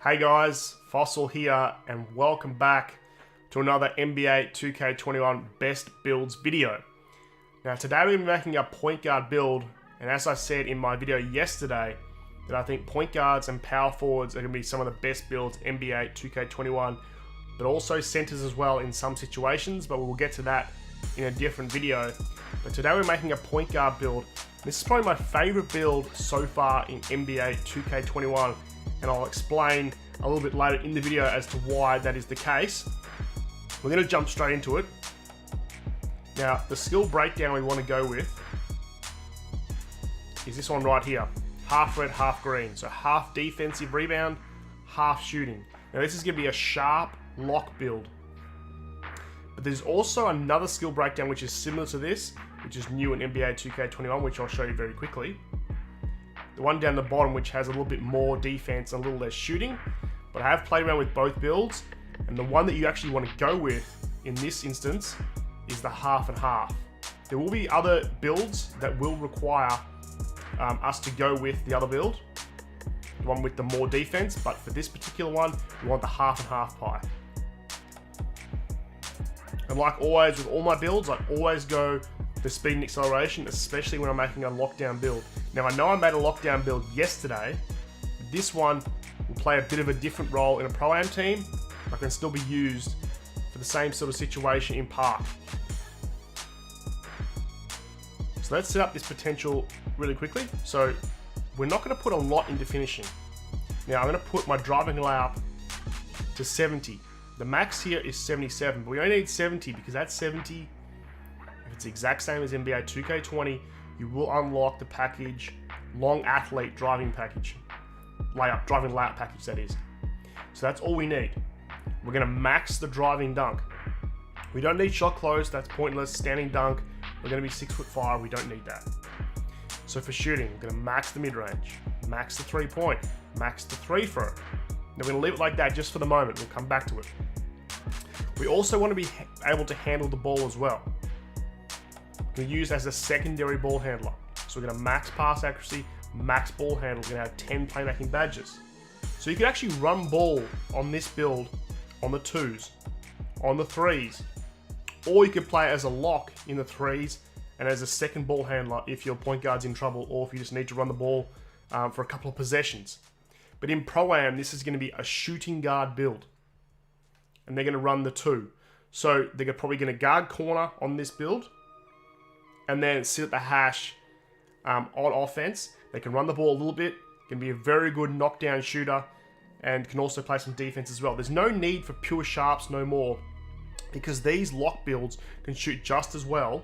Hey guys, Fossil here and welcome back to another NBA 2K21 best builds video. Now today we're making a point guard build, and as I said in my video yesterday, that I think point guards and power forwards are going to be some of the best builds NBA 2K21, but also centers as well in some situations, but we'll get to that in a different video. But today we're making a point guard build. This is probably my favorite build so far in NBA 2K21, and I'll explain a little bit later in the video as to why that is the case. We're going to jump straight into it. Now, the skill breakdown we want to go with is this one right here. Half red, half green. So half defensive rebound, half shooting. Now this is going to be a sharp lock build. But there's also another skill breakdown which is similar to this, which is new in NBA 2K21, which I'll show you very quickly. The one down the bottom which has a little bit more defense and a little less shooting. But I have played around with both builds, and the one that you actually want to go with in this instance is the half and half. There will be other builds that will require us to go with the other build, the one with the more defense, but for this particular one, we want the half and half pie. And like always with all my builds, I always go the speed and acceleration, especially when I'm making a lockdown build. Now I know I made a lockdown build yesterday, but this one will play a bit of a different role in a Pro-Am team, but can still be used for the same sort of situation in park. So let's set up this potential really quickly. So we're not going to put a lot into finishing. Now I'm going to put my driving layup to 70. The max here is 77, but we only need 70 because that's 70. If it's the exact same as NBA 2K20, you will unlock the package, long athlete driving package. Driving layup package that is. So that's all we need. We're going to max the driving dunk. We don't need shot close, that's pointless. Standing dunk, we're going to be 6'5", we don't need that. So for shooting, we're going to max the mid-range, max the 3-point, max the 3-throw. Now we're going to leave it like that just for the moment, we'll come back to it. We also want to be able to handle the ball as well. We're going to use as a secondary ball handler. So we're going to max pass accuracy, max ball handle, we're going to have 10 playmaking badges. So you can actually run ball on this build on the 2s, on the 3s, or you could play as a lock in the 3s and as a second ball handler if your point guard's in trouble or if you just need to run the ball for a couple of possessions. But in Pro-Am, this is going to be a shooting guard build, and they're going to run the 2. So they're probably going to guard corner on this build and then sit at the hash on offense. They can run the ball a little bit, can be a very good knockdown shooter, and can also play some defense as well. There's no need for pure sharps no more, because these lock builds can shoot just as well,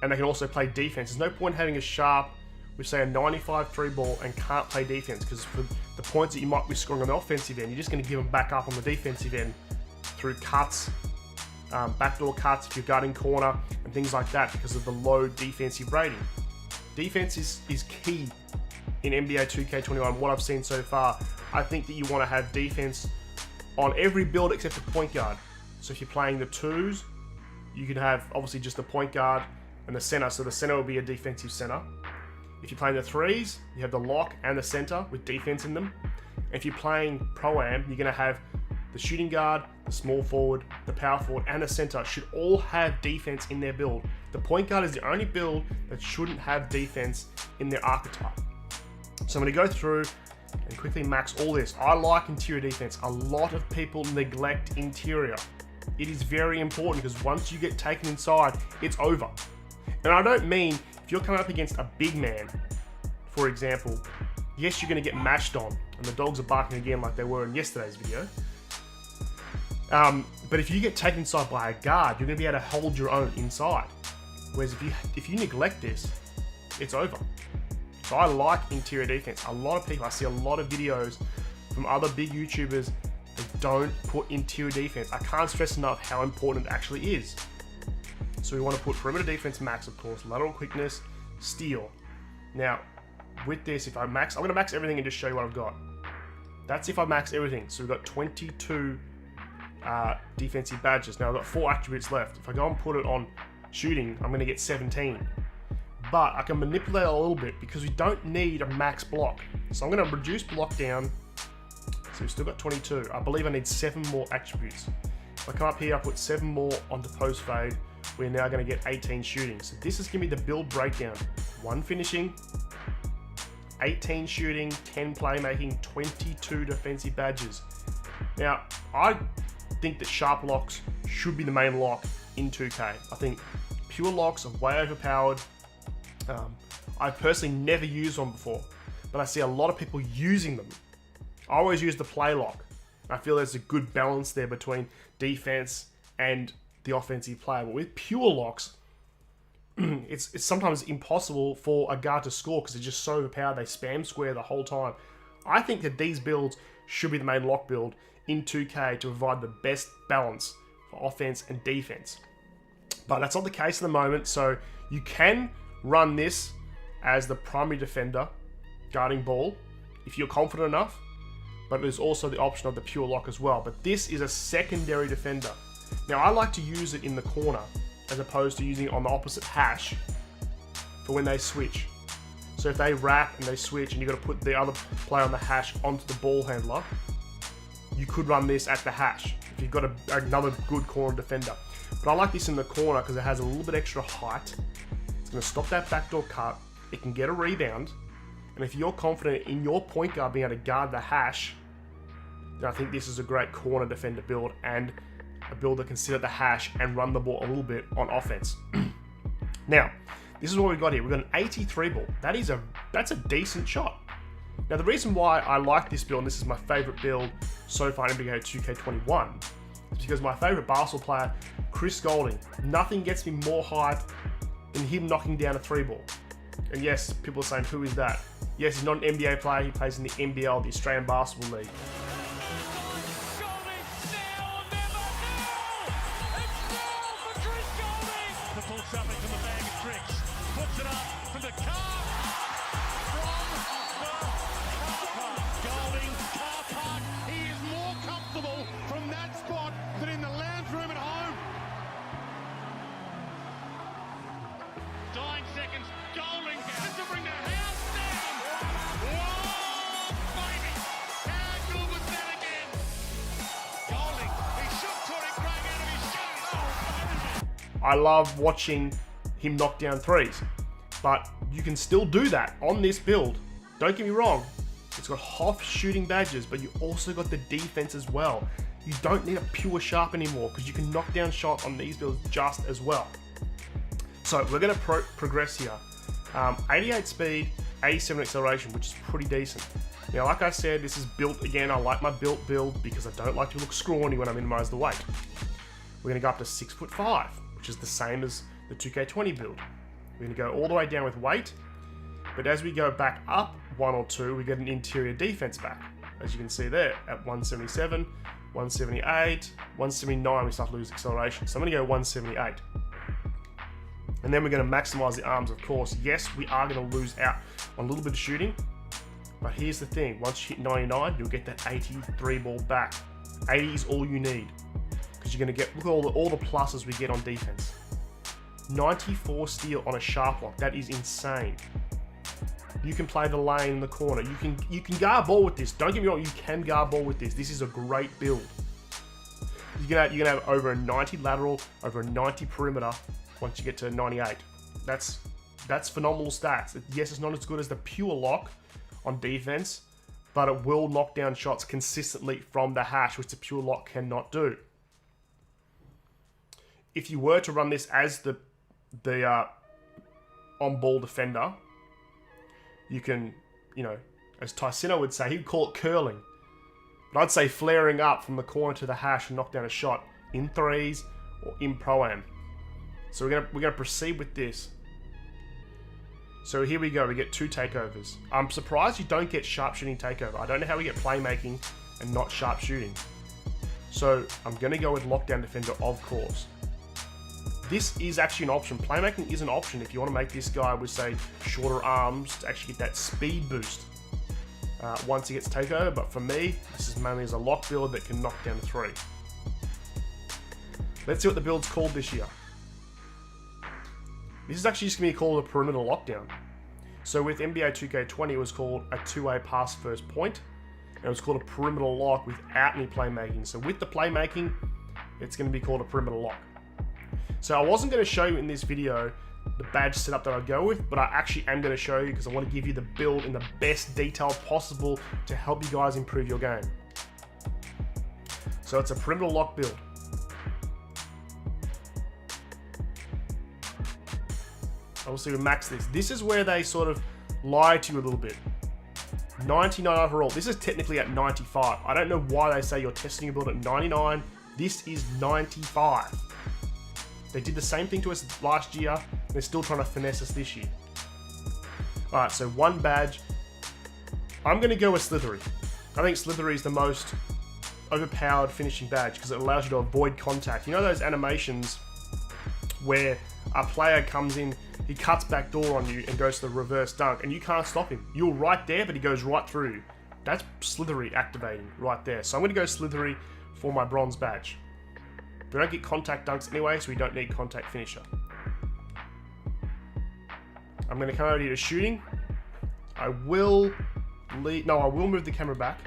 and they can also play defense. There's no point having a sharp with, say, a 95 3 ball and can't play defense, because for the points that you might be scoring on the offensive end, you're just going to give them back up on the defensive end through cuts, backdoor cuts if you're guarding corner, and things like that because of the low defensive rating. Defense is key in NBA 2K21, what I've seen so far. I think that you want to have defense on every build except the point guard. So if you're playing the 2s, you can have obviously just the point guard and the center. So the center will be a defensive center. If you're playing the 3s, you have the lock and the center with defense in them. And if you're playing Pro-Am, you're going to have the shooting guard, the small forward, the power forward, and the center should all have defense in their build. The point guard is the only build that shouldn't have defense in their archetype. So I'm going to go through and quickly max all this. I like interior defense. A lot of people neglect interior. It is very important because once you get taken inside, it's over. And I don't mean if you're coming up against a big man, for example, yes, you're going to get mashed on, and the dogs are barking again like they were in yesterday's video. But if you get taken inside by a guard, you're going to be able to hold your own inside. Whereas if you neglect this, it's over. So I like interior defense. A lot of people, I see a lot of videos from other big YouTubers that don't put interior defense. I can't stress enough how important it actually is. So we want to put perimeter defense max, of course, lateral quickness, steal. Now, with this, if I max, I'm going to max everything and just show you what I've got. That's if I max everything. So we've got 22 defensive badges. Now I've got 4 attributes left. If I go and put it on shooting, I'm going to get 17. But I can manipulate it a little bit because we don't need a max block. So I'm going to reduce block down So we've still got 22. I believe I need 7 more attributes. If I come up here, I put 7 more onto post fade. We're now going to get 18 shooting. So this is going to be the build breakdown. 1 finishing, 18 shooting, 10 playmaking, 22 defensive badges. Now, I think that sharp locks should be the main lock in 2K. I think pure locks are way overpowered. I personally never used one before, but I see a lot of people using them. I always use the play lock. I feel there's a good balance there between defense and the offensive play. But with pure locks, it's sometimes impossible for a guard to score because they're just so overpowered. They spam square the whole time. I think that these builds should be the main lock build in 2K to provide the best balance for offense and defense. But that's not the case at the moment, so you can run this as the primary defender guarding ball if you're confident enough, but there's also the option of the pure lock as well. But this is a secondary defender. Now, I like to use it in the corner as opposed to using it on the opposite hash for when they switch. So if they wrap and they switch and you've got to put the other player on the hash onto the ball handler, you could run this at the hash if you've got another good corner defender. But I like this in the corner because it has a little bit extra height. It's going to stop that backdoor cut. It can get a rebound. And if you're confident in your point guard being able to guard the hash, then I think this is a great corner defender build and a build that can sit at the hash and run the ball a little bit on offense. Now, this is what we've got here. We've got an 83 ball. That's a decent shot. Now, the reason why I like this build, and this is my favorite build so far in NBA 2K21, is because my favorite basketball player, Chris Goulding, nothing gets me more hype than him knocking down a 3 ball. And yes, people are saying, who is that? Yes, he's not an NBA player. He plays in the NBL, the Australian Basketball League. I love watching him knock down threes, but you can still do that on this build. Don't get me wrong, it's got half shooting badges, but you also got the defense as well. You don't need a pure sharp anymore because you can knock down shots on these builds just as well. So we're going to progress here. 88 speed, 87 acceleration, which is pretty decent. Now, like I said, this is built again. I like my built build because I don't like to look scrawny when I minimize the weight. We're going to go up to 6'5", which is the same as the 2K20 build. We're going to go all the way down with weight, but as we go back up 1 or 2, we get an interior defense back. As you can see there, at 177, 178, 179, we start to lose acceleration. So I'm going to go 178. And then we're going to maximize the arms, of course. Yes, we are going to lose out on a little bit of shooting, but here's the thing. Once you hit 99, you'll get that 83 ball back. 80 is all you need, because you're going to get, look at all the pluses we get on defense. 94 steal on a sharp lock. That is insane. You can play the lane in the corner. You can guard ball with this. Don't get me wrong, you can guard ball with this. This is a great build. You're gonna have over a 90 lateral, over a 90 perimeter once you get to 98. That's phenomenal stats. Yes, it's not as good as the pure lock on defense, but it will knock down shots consistently from the hash, which the pure lock cannot do. If you were to run this as the on-ball defender, you can, as Tysino would say, he'd call it curling. But I'd say flaring up from the corner to the hash and knock down a shot in threes or in pro-am. So we're gonna proceed with this. So here we go, we get 2 takeovers. I'm surprised you don't get sharp shooting takeover. I don't know how we get playmaking and not sharp shooting. So I'm gonna go with lockdown defender, of course. This is actually an option. Playmaking is an option if you want to make this guy with, say, shorter arms to actually get that speed boost once he gets takeover. But for me, this is mainly as a lock build that can knock down a 3. Let's see what the build's called this year. This is actually just going to be called a perimeter lockdown. So with NBA 2K20, it was called a 2-way pass first point. and it was called a perimeter lock without any playmaking. So with the playmaking, it's going to be called a perimeter lock. So I wasn't going to show you in this video the badge setup that I'd go with, but I actually am going to show you because I want to give you the build in the best detail possible to help you guys improve your game. So it's a perimeter lock build. Obviously we max this. This is where they sort of lie to you a little bit. 99 overall. This is technically at 95. I don't know why they say you're testing your build at 99. This is 95. They did the same thing to us last year. They're still trying to finesse us this year. Alright, so one badge. I'm going to go with Slithery. I think Slithery is the most overpowered finishing badge because it allows you to avoid contact. You know those animations where a player comes in, he cuts back door on you and goes to the reverse dunk and you can't stop him. You're right there, but he goes right through you. That's Slithery activating right there. So I'm going to go Slithery for my bronze badge. We don't get contact dunks anyway, so we don't need contact finisher. I'm going to come over here to shooting. I will move the camera back.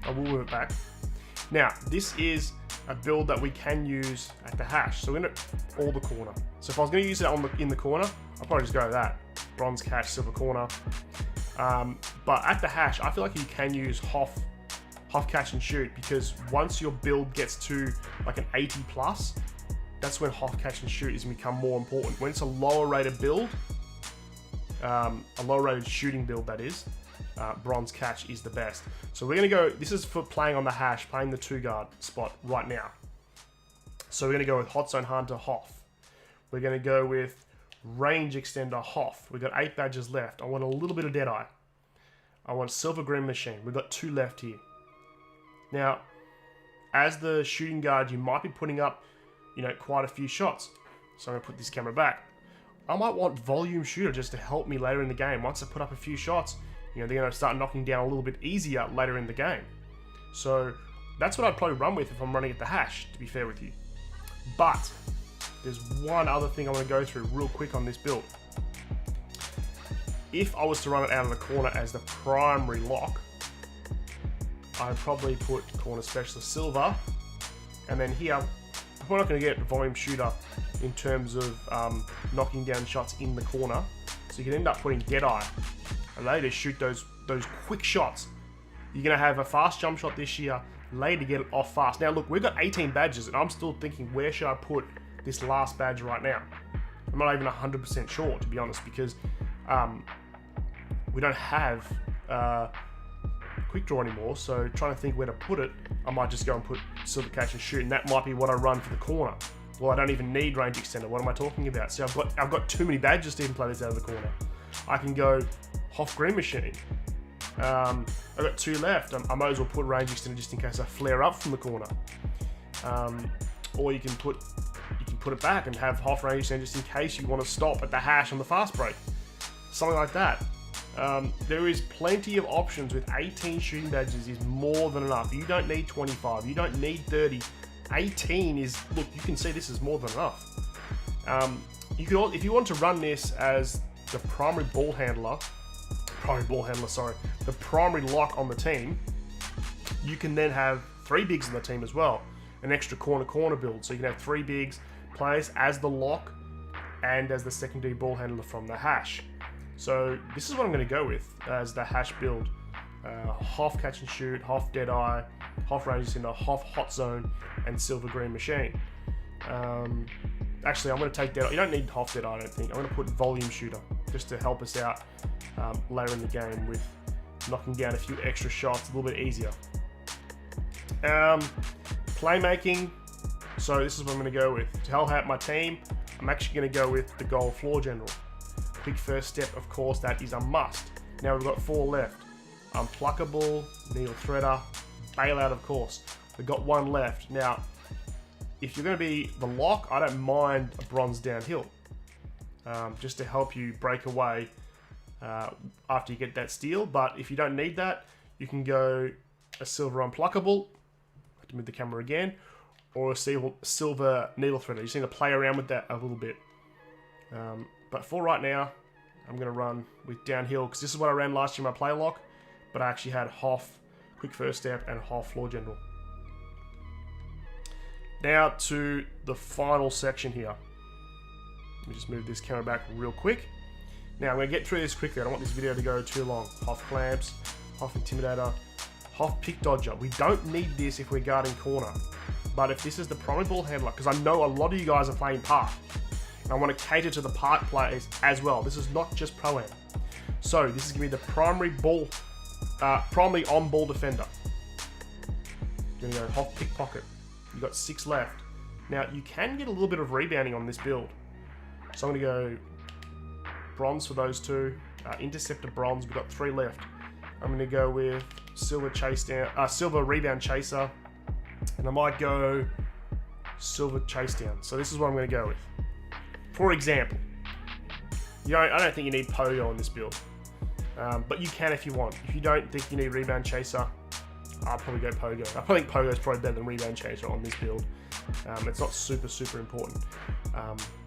I will move it back. Now, this is a build that we can use at the hash. So we're going to all the corner. So if I was going to use it in the corner, I'll probably just go with that. Bronze catch, silver corner. But at the hash, I feel like you can use Hoff catch and shoot, because once your build gets to like an 80 plus, that's when Hoff catch and shoot is going to become more important. When it's a lower rated build, a lower rated shooting build that is, bronze catch is the best. So we're going to go, this is for playing on the hash, playing the 2-guard spot right now. So we're going to go with Hot Zone Hunter Hoff. We're going to go with Range Extender Hoff. We've got 8 badges left. I want a little bit of Deadeye. I want Silver Green Machine. We've got 2 left here. Now, as the shooting guard, you might be putting up, quite a few shots. So I'm going to put this camera back. I might want Volume Shooter just to help me later in the game. Once I put up a few shots, they're going to start knocking down a little bit easier later in the game. So that's what I'd probably run with if I'm running at the hash, to be fair with you. But there's one other thing I want to go through real quick on this build. If I was to run it out of the corner as the primary lock, I'd probably put Corner Specialist Silver, and then here, we're not going to get Volume Shooter in terms of knocking down shots in the corner, so you can end up putting Deadeye, allow you to shoot those quick shots. You're going to have a fast jump shot this year, allow you to get it off fast. Now look, we've got 18 badges, and I'm still thinking, where should I put this last badge right now? I'm not even 100% sure, to be honest, because we don't have quick draw anymore, so trying to think where to put it, I might just go and put Silver Catch and Shoot, and that might be what I run for the corner. Well, I don't even need Range Extender. What am I talking about? See, I've got too many badges to even play this out of the corner. I can go Hoff Green Machine. I've got 2 left. I might as well put Range Extender just in case I flare up from the corner. Or you can put it back and have Hoff Range Extender just in case you want to stop at the hash on the fast break. Something like that. There is plenty of options. With 18 shooting badges is more than enough. You don't need 25. You don't need 30. 18 is, look, you can see this is more than enough. If you want to run this as the primary ball handler, the primary lock on the team, you can then have 3 bigs on the team as well. An extra corner build. So you can have 3 bigs players as the lock and as the secondary ball handler from the hash. So this is what I'm going to go with as the hash build. Hoff Catch and Shoot, Hoff Deadeye, Hoff Range Extender, Hoff Hot Zone, and Silver Green Machine. Actually, I'm going to take Deadeye. You don't need Hoff Deadeye, I don't think. I'm going to put Volume Shooter just to help us out later in the game with knocking down a few extra shots a little bit easier. Playmaking. So this is what I'm going to go with. To help out my team, I'm actually going to go with the Gold Floor General. Quick first step, of course, that is a must. Now we've got 4 left. Unpluckable, Needle Threader, Bailout, of course. We've got 1 left. Now, if you're going to be the lock, I don't mind a Bronze Downhill. Just to help you break away after you get that steal. But if you don't need that, you can go a Silver Unpluckable. I have to move the camera again. Or a Silver Needle Threader. You just need to play around with that a little bit. But for right now, I'm going to run with Downhill, because this is what I ran last year in my play lock, but I actually had Hoff quick first step, and half floor general. Now to the final section here. Let me just move this camera back real quick. Now I'm going to get through this quickly. I don't want this video to go too long. Half clamps, half intimidator, half pick dodger. We don't need this if we're guarding corner. But if this is the primary ball handler, because I know a lot of you guys are playing park, and I want to cater to the park players as well. This is not just Pro-Am. So this is going to be the primary on-ball defender. You're going to go half pickpocket. You've got 6 left. Now you can get a little bit of rebounding on this build. So I'm going to go bronze for those 2. Interceptor bronze, we've got 3 left. I'm going to go with silver rebound chaser. And I might go silver chase down. So this is what I'm going to go with. For example, I don't think you need pogo on this build. But you can if you want. If you don't think you need rebound chaser, I'll probably go pogo. I probably think pogo is probably better than rebound chaser on this build. It's not super important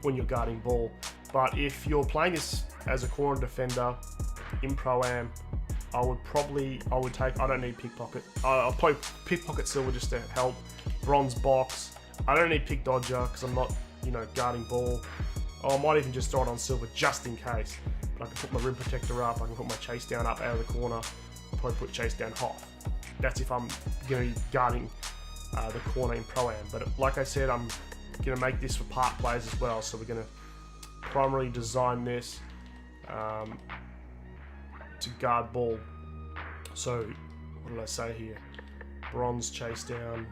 when you're guarding ball. But if you're playing this as a corner defender in Pro-Am, I don't need pickpocket. I'll play pickpocket silver just to help. Bronze box. I don't need pick dodger because I'm not, guarding ball. I might even just throw it on silver just in case. But I can put my rim protector up. I can put my chase down up out of the corner. I'll probably put chase down half. That's if I'm going to be guarding the corner in Pro-Am. But like I said, I'm going to make this for park players as well. So we're going to primarily design this to guard ball. So what did I say here? Bronze chase down,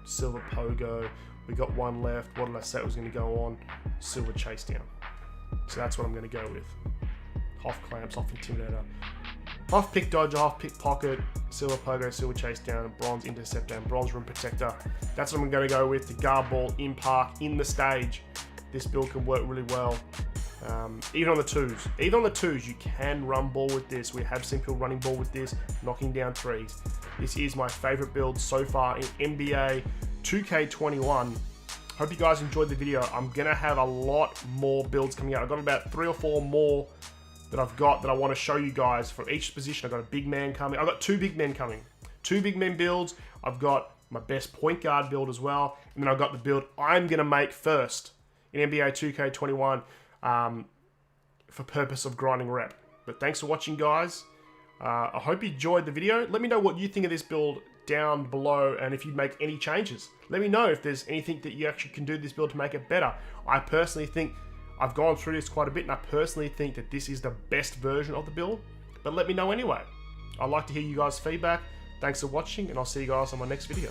silver pogo. We got 1 left. What did I say it was going to go on? Silver chase down. So that's what I'm going to go with. Half clamps, half intimidator, half pick dodger, half pick pocket, silver pogo, silver chase down, bronze interceptor, and bronze rim protector. That's what I'm going to go with to guard ball in park, in the stage. This build can work really well. Even on the 2s. Even on the 2s, you can run ball with this. We have seen people running ball with this, knocking down 3s. This is my favorite build so far in NBA 2K21. Hope you guys enjoyed the video. I'm going to have a lot more builds coming out. I've got about 3 or 4 more that I've got that I want to show you guys for each position. I've got a big man coming. I've got 2 big men coming. 2 big men builds. I've got my best point guard build as well. And then I've got the build I'm going to make first in NBA 2K21 for purpose of grinding rep. But thanks for watching, guys. I hope you enjoyed the video. Let me know what you think of this build down below, and if you'd make any changes. Let me know if there's anything that you actually can do this build to make it better. I personally think I've gone through this quite a bit, and I personally think that this is the best version of the build. But let me know anyway. I'd like to hear you guys' feedback. Thanks for watching, and I'll see you guys on my next video.